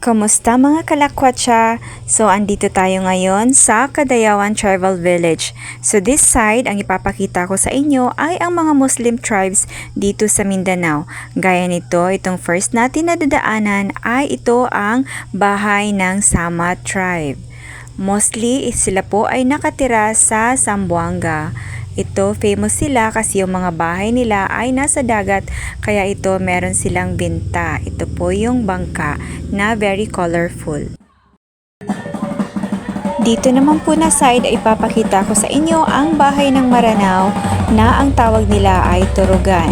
Kamusta mga kalakwatsa? So andito tayo ngayon sa Cadayawan Tribal Village. So this side, ang ipapakita ko sa inyo ay ang mga Muslim tribes dito sa Mindanao. Gaya nito, itong first natin na dadaanan ay ito ang bahay ng Sama tribe. Mostly sila po ay nakatira sa Zamboanga. Ito, famous sila kasi yung mga bahay nila ay nasa dagat, kaya ito meron silang binta. Ito po yung bangka na very colorful. Dito naman po na side ay ipapakita ko sa inyo ang bahay ng Maranao na ang tawag nila ay Turugan.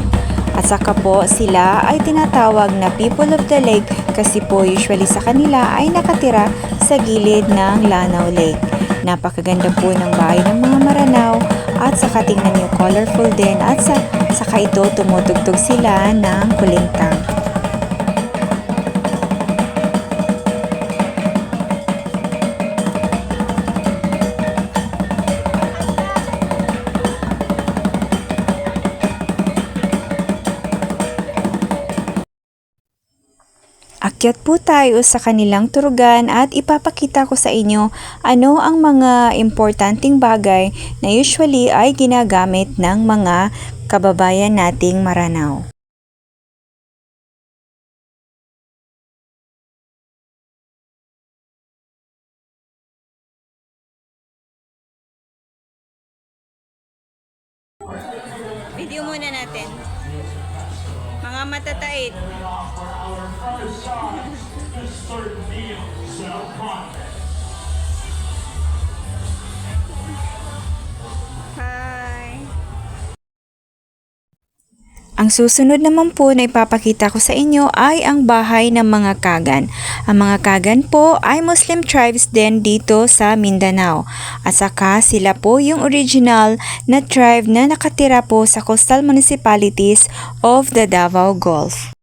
At saka po sila ay tinatawag na people of the lake kasi po usually sa kanila ay nakatira sa gilid ng Lanao Lake. Napakaganda po ng bahay ng mga Maranao at saka tingnan niyo colorful din at saka ito tumutugtog sila ng kulintang. Akyat po tayo sa kanilang turugan at ipapakita ko sa inyo ano ang mga importanteng bagay na usually ay ginagamit ng mga kababayan nating Maranao. Video muna natin. Mga matatait. Hi! Ang susunod naman po na ipapakita ko sa inyo ay ang bahay ng mga Kagan. Ang mga Kagan po ay Muslim tribes din dito sa Mindanao. At saka sila po yung original na tribe na nakatira po sa coastal municipalities of the Davao Gulf.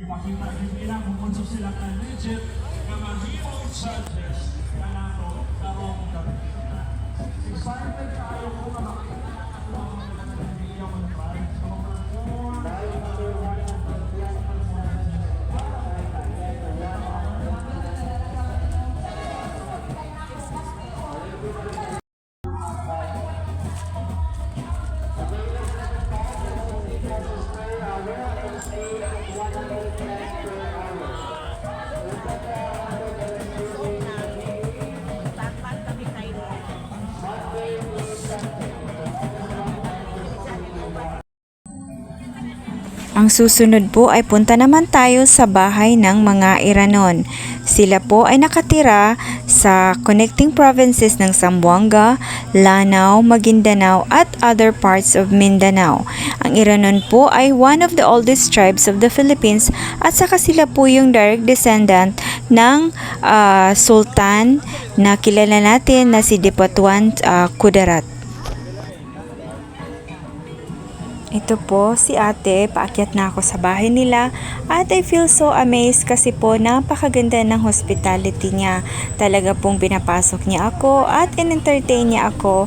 Ipakita din nila kung kung sila ka legit na mahimong judges na nato karong gabi. Excited tayo kung makakita at mga nagkakabigyan ng prize. So, Ang susunod po ay punta naman tayo sa bahay ng mga Iranon. Sila po ay nakatira sa connecting provinces ng Zamboanga, Lanao, Maguindanao at other parts of Mindanao. Ang Iranon po ay one of the oldest tribes of the Philippines at saka sila po yung direct descendant ng Sultan na kilala natin na si Dipatuan Kudarat. Ito po si ate, paakyat na ako sa bahay nila at I feel so amazed kasi po napakaganda ng hospitality niya. Talaga pong pinapasok niya ako at in-entertain niya ako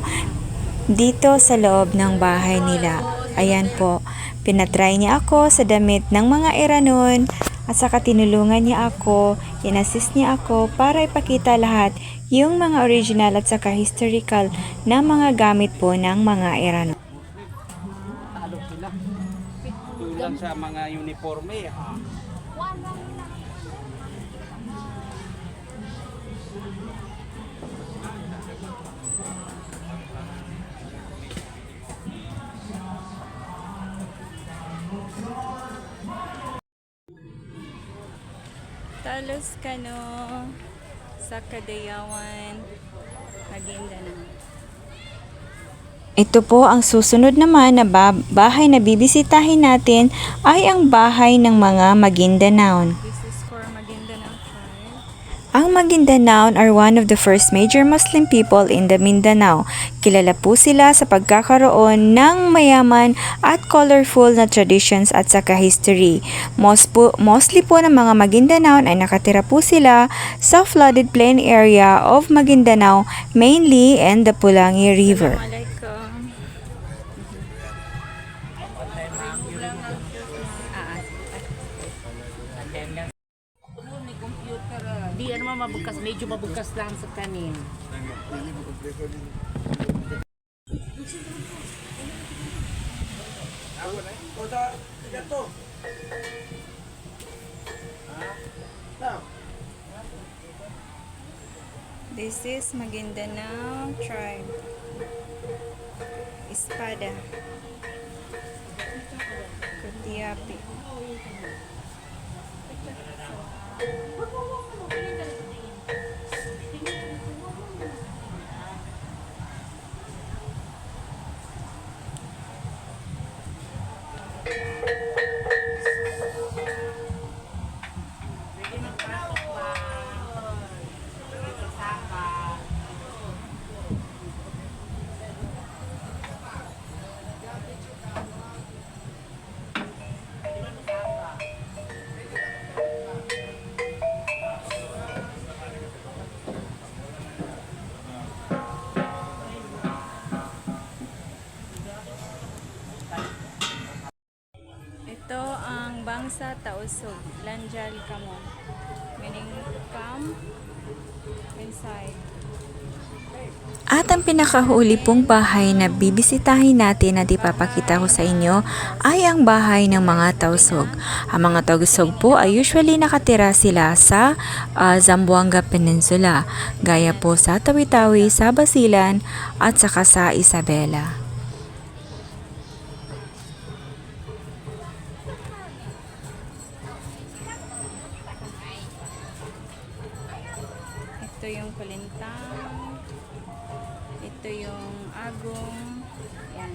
dito sa loob ng bahay nila. Ayan po, pinatry niya ako sa damit ng mga Iranon at saka tinulungan niya ako, inassist niya ako para ipakita lahat yung mga original at saka historical na mga gamit po ng mga Iranon. Tulad sa mga uniforme. Talos kano sa Cadayawan, Maguindanao. Ito po ang susunod naman na bahay na bibisitahin natin ay ang bahay ng mga Maguindanao. This is for Maguindanao tribe. Ang Magindanaon are one of the first major Muslim people in the Mindanao. Kilala po sila sa pagkakaroon ng mayaman at colorful na traditions at saka history. Mostly po ng mga Magindanaon ay nakatira po sila sa flooded plain area of Maguindanao, mainly in the Pulangi River. Di ano mabukas, medyo mabukas lang sa kanin. This is Maguindanao tribe. Espada. Kutiapi. Ito ang bangsa tausog, lanjal kamo. Meaning come inside. At ang pinakahuli pong bahay na bibisitahin natin at ipapakita ko sa inyo ay ang bahay ng mga tausog. Ang mga tausog po ay usually nakatira sila sa Zamboanga Peninsula, gaya po sa Tawi-Tawi, sa Basilan at saka sa Isabela. Ito yung Kulintang. Ito yung Agong. Yan.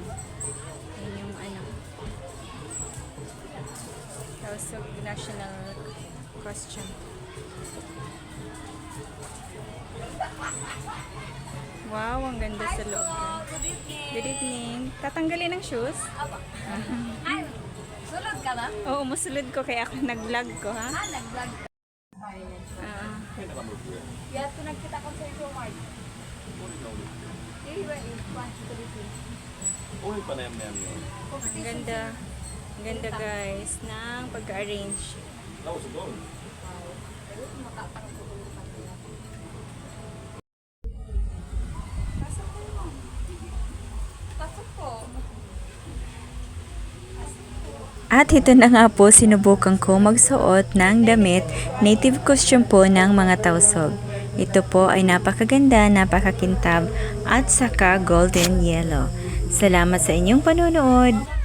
Yan yung ano. Tausog National Costume. Wow, ang ganda sa loob. Good evening. Tatanggalin ang shoes? Ay, sulod ka ba? Oo, musulod ko kaya ako nag-vlog ko, ha? Nag-vlog ka. Yan, kung nagkita ko sa ito, Mark. Ang ganda. Ang ganda guys ng pagka-arrange. Pasok po. At ito na nga po, sinubukan ko magsuot ng damit, native costume po ng mga tausog. Ito po ay napakaganda, napakakintab at saka golden yellow. Salamat sa inyong panonood!